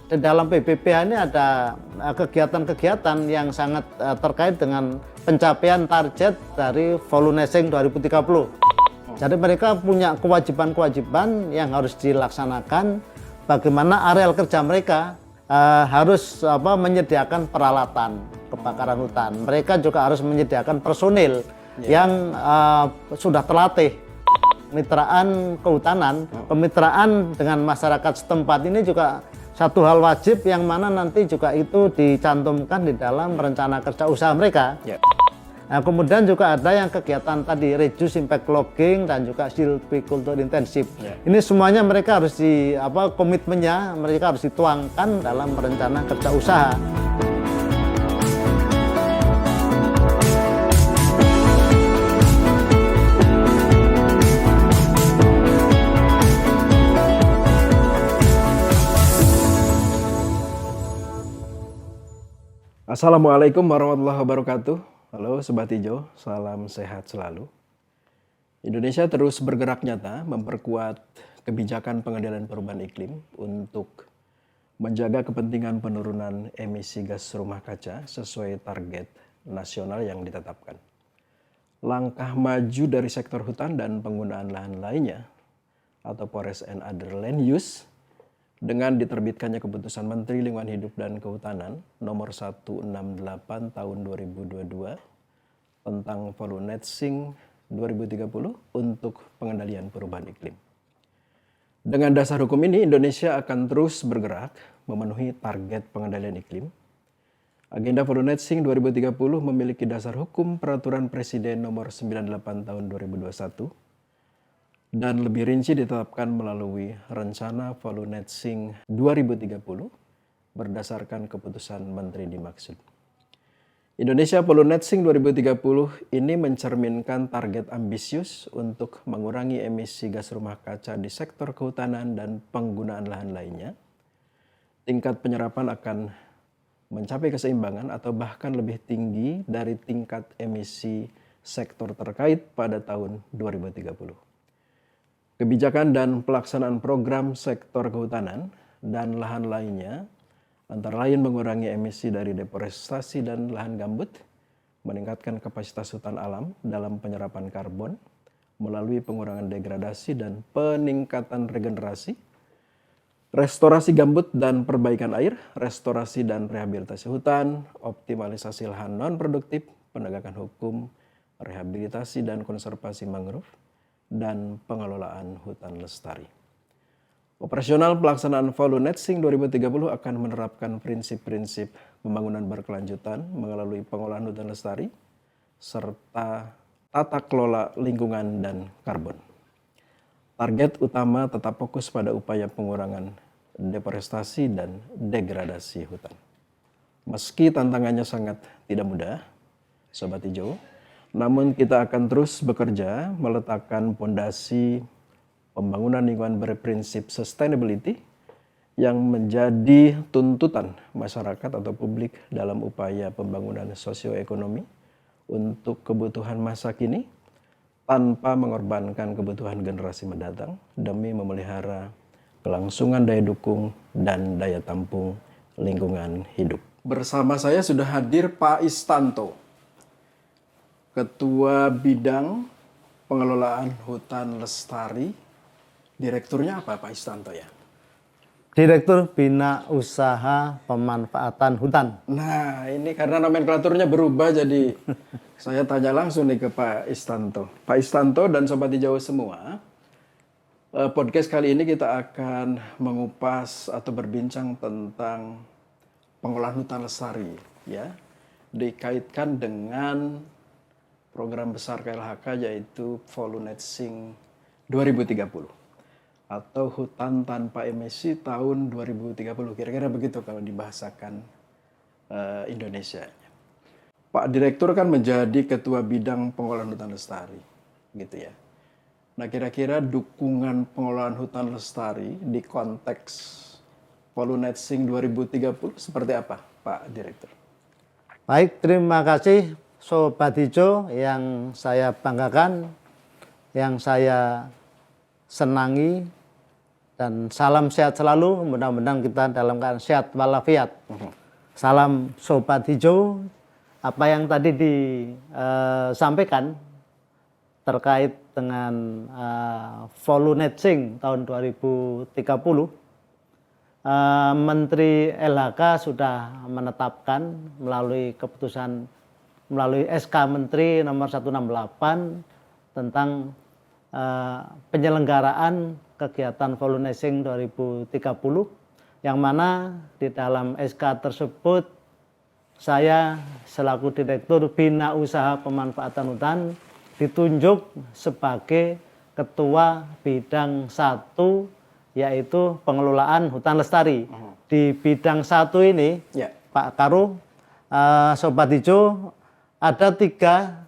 Di dalam PBPH ini ada kegiatan-kegiatan yang sangat terkait dengan pencapaian target dari Volunesing 2030. Jadi mereka punya kewajiban-kewajiban yang harus dilaksanakan. Bagaimana areal kerja mereka harus menyediakan peralatan kebakaran hutan. Mereka juga harus menyediakan personil yang sudah terlatih. Kemitraan kehutanan, kemitraan dengan masyarakat setempat ini juga satu hal wajib yang mana nanti juga itu dicantumkan di dalam rencana kerja usaha mereka. Nah, kemudian juga ada yang kegiatan tadi reduce impact logging dan juga silviculture intensif. Ini semuanya mereka harus komitmennya mereka harus dituangkan dalam rencana kerja usaha. Assalamualaikum warahmatullahi wabarakatuh. Halo Sobat Hijau, salam sehat selalu. Indonesia terus bergerak nyata memperkuat kebijakan pengendalian perubahan iklim untuk menjaga kepentingan penurunan emisi gas rumah kaca sesuai target nasional yang ditetapkan. Langkah maju dari sektor hutan dan penggunaan lahan lainnya atau Forest and Other Land Use dengan diterbitkannya Keputusan Menteri Lingkungan Hidup dan Kehutanan nomor 168 tahun 2022 tentang Volunesing 2030 untuk pengendalian perubahan iklim. Dengan dasar hukum ini, Indonesia akan terus bergerak memenuhi target pengendalian iklim. Agenda Volunesing 2030 memiliki dasar hukum Peraturan Presiden nomor 98 tahun 2021 dan lebih rinci ditetapkan melalui Rencana Volunesing 2030 berdasarkan keputusan Menteri dimaksud. Indonesia Volunesing 2030 ini mencerminkan target ambisius untuk mengurangi emisi gas rumah kaca di sektor kehutanan dan penggunaan lahan lainnya. Tingkat penyerapan akan mencapai keseimbangan atau bahkan lebih tinggi dari tingkat emisi sektor terkait pada tahun 2030. Kebijakan dan pelaksanaan program sektor kehutanan dan lahan lainnya antara lain mengurangi emisi dari deforestasi dan lahan gambut, meningkatkan kapasitas hutan alam dalam penyerapan karbon melalui pengurangan degradasi dan peningkatan regenerasi, restorasi gambut dan perbaikan air, restorasi dan rehabilitasi hutan, optimalisasi lahan non-produktif, penegakan hukum, rehabilitasi dan konservasi mangrove, dan pengelolaan hutan lestari. Operasional pelaksanaan Volunesing 2030 akan menerapkan prinsip-prinsip pembangunan berkelanjutan melalui pengolahan hutan lestari serta tata kelola lingkungan dan karbon. Target utama tetap fokus pada upaya pengurangan deforestasi dan degradasi hutan. Meski tantangannya sangat tidak mudah, Sobat Hijau, namun kita akan terus bekerja meletakkan fondasi pembangunan lingkungan berprinsip sustainability yang menjadi tuntutan masyarakat atau publik dalam upaya pembangunan sosioekonomi untuk kebutuhan masa kini tanpa mengorbankan kebutuhan generasi mendatang demi memelihara kelangsungan daya dukung dan daya tampung lingkungan hidup. Bersama saya sudah hadir Pak Istanto, Ketua Bidang Pengelolaan Hutan Lestari. Direkturnya apa Pak Istanto ya? Direktur Bina Usaha Pemanfaatan Hutan. Nah ini karena nomenklaturnya berubah jadi saya tanya langsung nih ke Pak Istanto. Pak Istanto dan Sobat Hijau semua, podcast kali ini kita akan mengupas atau berbincang tentang pengolahan hutan lestari ya, dikaitkan dengan program besar KLHK yaitu Volunesing 2030 atau hutan tanpa emisi tahun 2030. Kira-kira begitu kalau dibahasakan Indonesia. Pak Direktur kan menjadi Ketua Bidang Pengolahan Hutan Lestari, gitu ya. Nah kira-kira dukungan pengolahan hutan lestari di konteks Volunesing 2030 seperti apa Pak Direktur? Baik, terima kasih Sobat Hijau yang saya banggakan, yang saya senangi, Dan salam sehat selalu, mudah-mudahan kita dalam keadaan sehat walafiat. Salam Sobat Hijau, apa yang tadi disampaikan terkait dengan Volunetzing tahun 2030, Menteri LHK sudah menetapkan melalui keputusan, melalui SK Menteri nomor 168 tentang penyelenggaraan kegiatan Volunetzing 2030, yang mana di dalam SK tersebut saya selaku Direktur Bina Usaha Pemanfaatan Hutan ditunjuk sebagai Ketua Bidang 1, yaitu pengelolaan hutan lestari. Di bidang 1 ini, Pak Karu, Sobat Hijau, ada 3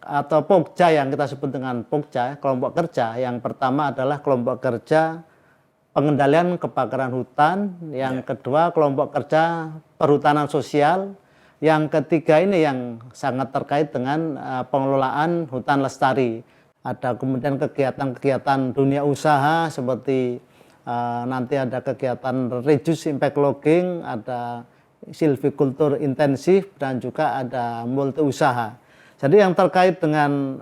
atau pokja yang kita sebut dengan pokja, kelompok kerja. Yang pertama adalah kelompok kerja pengendalian kebakaran hutan, yang kedua kelompok kerja perhutanan sosial, yang ketiga ini yang sangat terkait dengan pengelolaan hutan lestari. Ada kemudian kegiatan-kegiatan dunia usaha seperti nanti ada kegiatan reduce impact logging, ada silvicultur intensif, dan juga ada multi usaha. Jadi yang terkait dengan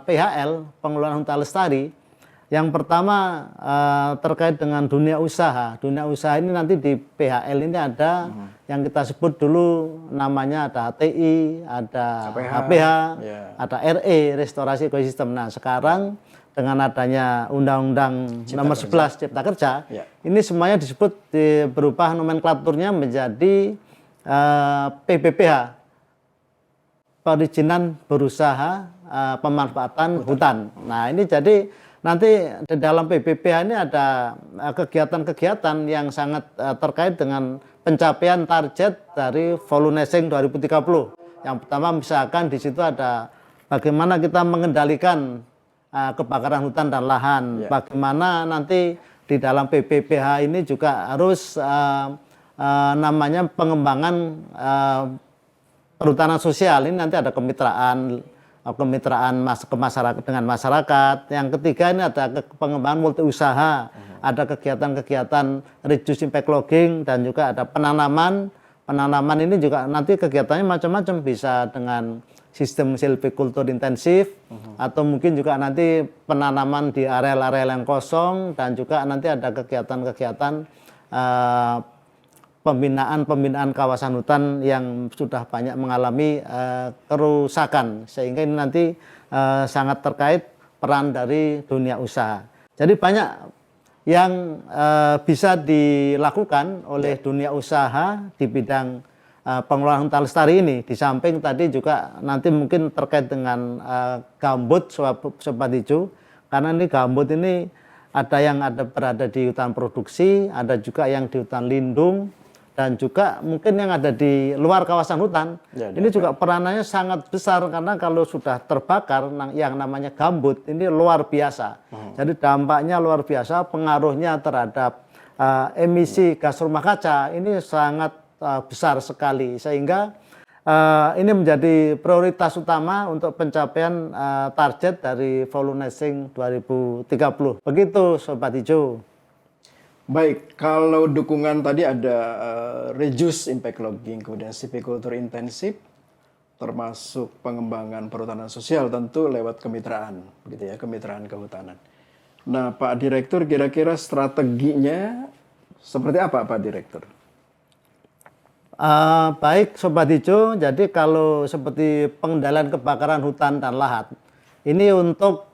PHL, pengelolaan hutan lestari, yang pertama terkait dengan dunia usaha. Dunia usaha ini nanti di PHL ini ada yang kita sebut dulu namanya ada HTI, ada HPH, ada RE, restorasi ekosistem. Nah sekarang dengan adanya Undang-Undang nomor 11 Cipta Kerja, ini semuanya disebut berubah nomenklaturnya menjadi PBPH, perizinan berusaha pemanfaatan hutan. Nah ini jadi nanti di dalam PBPH ini ada kegiatan-kegiatan yang sangat terkait dengan pencapaian target dari Volunetzing 2030. Yang pertama misalkan di situ ada bagaimana kita mengendalikan kebakaran hutan dan lahan, bagaimana nanti di dalam PBPH ini juga harus namanya pengembangan perhutanan sosial. Ini nanti ada kemitraan dengan masyarakat. Yang ketiga ini ada pengembangan multi usaha, ada kegiatan-kegiatan reduce impact logging, dan juga ada penanaman. Penanaman ini juga nanti kegiatannya macam-macam, bisa dengan sistem silvicultur intensif, atau mungkin juga nanti penanaman di areal-areal yang kosong, dan juga nanti ada kegiatan-kegiatan pembinaan kawasan hutan yang sudah banyak mengalami kerusakan, sehingga ini nanti sangat terkait peran dari dunia usaha. Jadi banyak yang bisa dilakukan oleh dunia usaha di bidang pengelolaan hutan lestari ini. Di samping tadi juga nanti mungkin terkait dengan gambut, Sobat Hijau, karena ini gambut ini ada yang berada di hutan produksi, ada juga yang di hutan lindung, dan juga mungkin yang ada di luar kawasan hutan. Ini juga peranannya sangat besar, karena kalau sudah terbakar yang namanya gambut ini luar biasa. Jadi dampaknya luar biasa, pengaruhnya terhadap emisi gas rumah kaca ini sangat besar sekali, sehingga ini menjadi prioritas utama untuk pencapaian target dari Volunetzing 2030. Begitu Sobat Hijau. Baik, kalau dukungan tadi ada reduce impact logging, kemudian silvicultur intensif, termasuk pengembangan perhutanan sosial tentu lewat kemitraan, begitu ya, kemitraan kehutanan. Nah, Pak Direktur, kira-kira strateginya seperti apa, Pak Direktur? Baik Sobat Hijau, jadi kalau seperti pengendalian kebakaran hutan dan lahan, ini untuk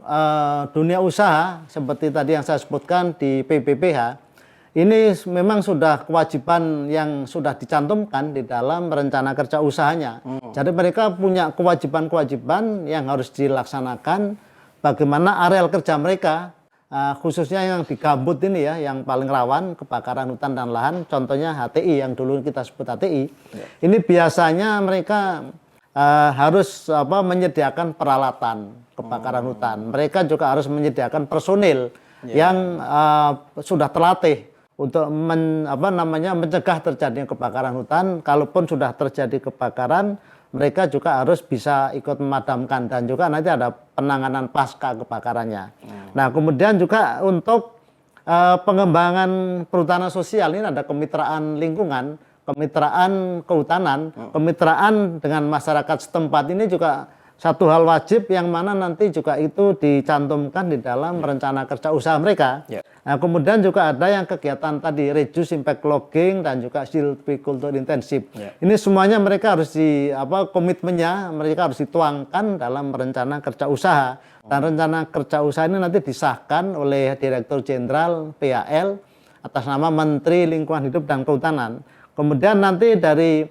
dunia usaha seperti tadi yang saya sebutkan di PBPH, ini memang sudah kewajiban yang sudah dicantumkan di dalam rencana kerja usahanya. Jadi mereka punya kewajiban-kewajiban yang harus dilaksanakan, bagaimana areal kerja mereka, khususnya yang di gambut ini ya, yang paling rawan kebakaran hutan dan lahan, contohnya HTI yang dulu kita sebut HTI. Ini biasanya mereka harus menyediakan peralatan kebakaran hutan. Mereka juga harus menyediakan personil yang sudah terlatih untuk mencegah terjadinya kebakaran hutan. Kalaupun sudah terjadi kebakaran, mereka juga harus bisa ikut memadamkan dan juga nanti ada penanganan pasca kebakarannya. Nah, kemudian juga untuk pengembangan perhutanan sosial ini ada kemitraan lingkungan, kemitraan kehutanan, kemitraan dengan masyarakat setempat ini juga satu hal wajib yang mana nanti juga itu dicantumkan di dalam rencana kerja usaha mereka. Nah, kemudian juga ada yang kegiatan tadi reduce impact logging dan juga silviculture intensif. Ini semuanya mereka harus komitmennya mereka harus dituangkan dalam rencana kerja usaha. Dan rencana kerja usaha ini nanti disahkan oleh Direktur Jenderal PAL atas nama Menteri Lingkungan Hidup dan Kehutanan. Kemudian nanti dari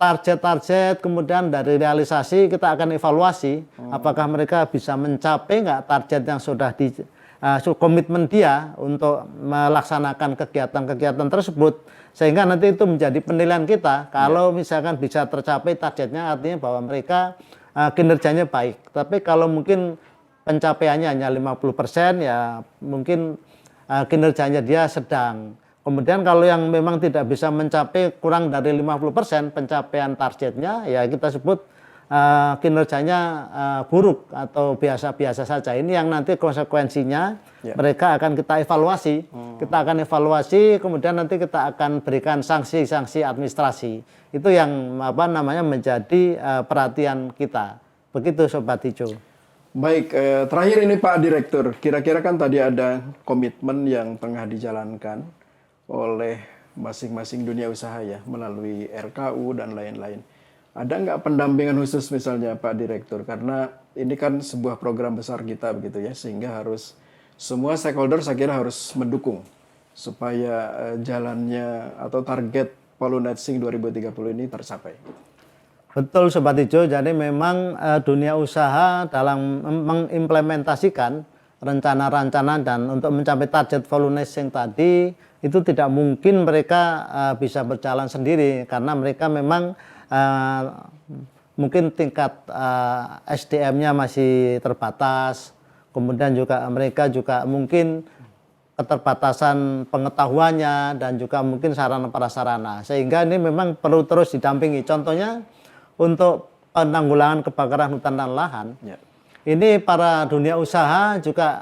target-target, kemudian dari realisasi kita akan evaluasi apakah mereka bisa mencapai nggak target yang sudah di komitmen dia untuk melaksanakan kegiatan-kegiatan tersebut, sehingga nanti itu menjadi penilaian kita. Kalau misalkan bisa tercapai targetnya, artinya bahwa mereka kinerjanya baik. Tapi kalau mungkin pencapaiannya hanya 50%, ya mungkin kinerjanya dia sedang. Kemudian kalau yang memang tidak bisa mencapai kurang dari 50% pencapaian targetnya, ya kita sebut kinerjanya buruk atau biasa-biasa saja. Ini yang nanti konsekuensinya mereka akan kita evaluasi. Kita akan evaluasi, kemudian nanti kita akan berikan sanksi-sanksi administrasi. Itu yang menjadi perhatian kita. Begitu Sobat Hijau. Baik, terakhir ini Pak Direktur, kira-kira kan tadi ada komitmen yang tengah dijalankan oleh masing-masing dunia usaha ya, melalui RKU dan lain-lain. Ada nggak pendampingan khusus misalnya Pak Direktur? Karena ini kan sebuah program besar kita begitu ya, sehingga harus semua stakeholder saya kira harus mendukung supaya jalannya atau target Polunetsing 2030 ini tercapai. Betul Sobat Hijau, jadi memang dunia usaha dalam mengimplementasikan rencana-rencana dan untuk mencapai target Polunetsing tadi itu tidak mungkin mereka bisa berjalan sendiri karena mereka memang mungkin tingkat SDM-nya masih terbatas, kemudian juga mereka juga mungkin keterbatasan pengetahuannya dan juga mungkin sarana prasarana, sehingga ini memang perlu terus didampingi. Contohnya untuk penanggulangan kebakaran hutan dan lahan, ini para dunia usaha juga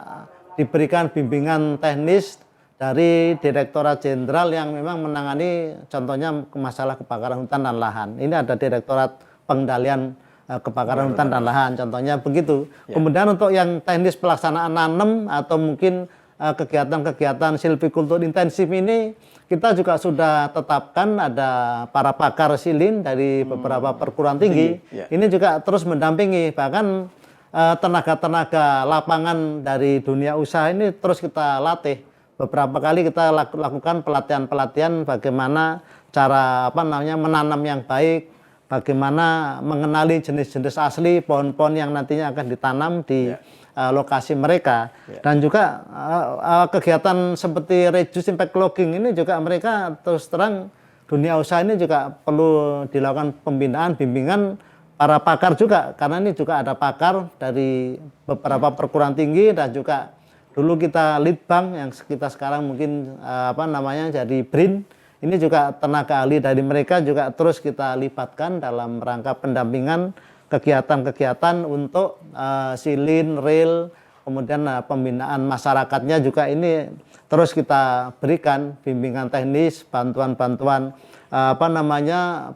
diberikan bimbingan teknis dari Direktorat Jenderal yang memang menangani contohnya masalah kebakaran hutan dan lahan. Ini ada Direktorat Pengendalian Kebakaran Hutan dan Lahan, contohnya begitu. Kemudian untuk yang teknis pelaksanaan nanam atau mungkin kegiatan-kegiatan silviculture intensif ini, kita juga sudah tetapkan ada para pakar silin dari beberapa perguruan tinggi. Ini juga terus mendampingi, bahkan tenaga-tenaga lapangan dari dunia usaha ini terus kita latih. Beberapa kali kita lakukan pelatihan-pelatihan bagaimana cara menanam yang baik, bagaimana mengenali jenis-jenis asli pohon-pohon yang nantinya akan ditanam di lokasi mereka. Dan juga kegiatan seperti reduce impact logging ini juga mereka terus terang dunia usaha ini juga perlu dilakukan pembinaan, bimbingan para pakar juga, karena ini juga ada pakar dari beberapa perguruan tinggi dan juga dulu kita Litbang yang kita sekarang mungkin jadi BRIN, ini juga tenaga ahli dari mereka juga terus kita libatkan dalam rangka pendampingan kegiatan-kegiatan untuk silin, rel, kemudian pembinaan masyarakatnya juga ini terus kita berikan bimbingan teknis, bantuan-bantuan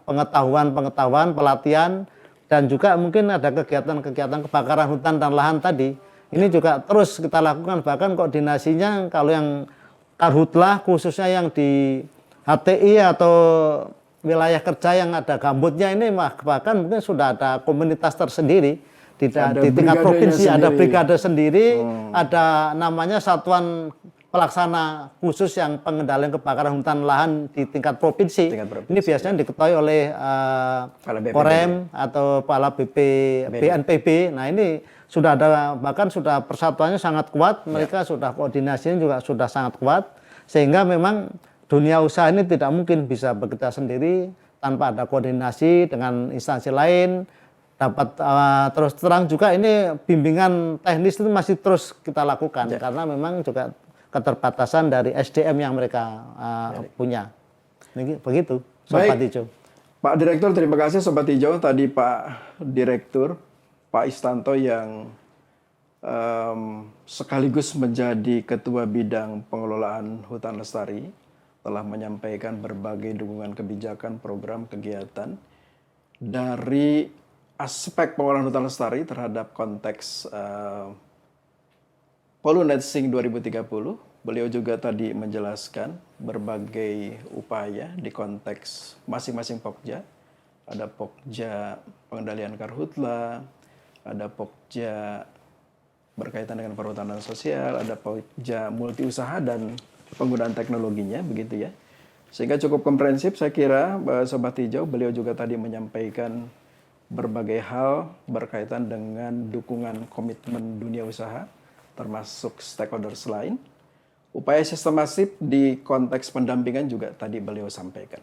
pengetahuan-pengetahuan, pelatihan, dan juga mungkin ada kegiatan-kegiatan kebakaran hutan dan lahan tadi. Ini juga terus kita lakukan, bahkan koordinasinya kalau yang karhutlah khususnya yang di HTI atau wilayah kerja yang ada gambutnya ini bahkan mungkin sudah ada komunitas tersendiri di tingkat provinsi, ada brigade sendiri, ada namanya satuan pelaksana khusus yang pengendalian kebakaran hutan lahan di tingkat provinsi. Ini biasanya diketahui oleh Korem atau Kepala BNPB. Nah ini sudah ada, bahkan sudah persatuannya sangat kuat, mereka sudah koordinasinya juga sudah sangat kuat, sehingga memang dunia usaha ini tidak mungkin bisa bekerja sendiri tanpa ada koordinasi dengan instansi lain. Dapat terus terang juga ini bimbingan teknis itu masih terus kita lakukan karena memang juga keterbatasan dari SDM yang mereka punya. Begitu, Sobat Hijau. Pak Direktur, terima kasih Sobat Hijau. Tadi Pak Direktur, Pak Istanto yang sekaligus menjadi Ketua Bidang Pengelolaan Hutan Lestari telah menyampaikan berbagai dukungan kebijakan, program, kegiatan dari aspek pengelolaan hutan lestari terhadap konteks Pollinate 2030. Beliau juga tadi menjelaskan berbagai upaya di konteks masing-masing Pokja. Ada Pokja pengendalian karhutla, ada Pokja berkaitan dengan perhutanan sosial, ada Pokja multi usaha dan penggunaan teknologinya, begitu ya. Sehingga cukup komprehensif saya kira, Sobat Hijau. Beliau juga tadi menyampaikan berbagai hal berkaitan dengan dukungan komitmen dunia usaha, termasuk stakeholders lain. Upaya sistematis di konteks pendampingan juga tadi beliau sampaikan.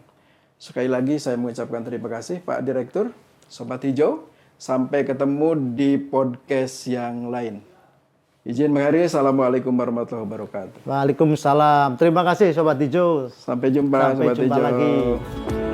Sekali lagi saya mengucapkan terima kasih Pak Direktur, Sobat Hijau. Sampai ketemu di podcast yang lain. Izin mengakhiri, Assalamualaikum warahmatullahi wabarakatuh. Waalaikumsalam. Terima kasih Sobat Hijau. Sampai jumpa, Sampai Sobat jumpa Hijau. lagi.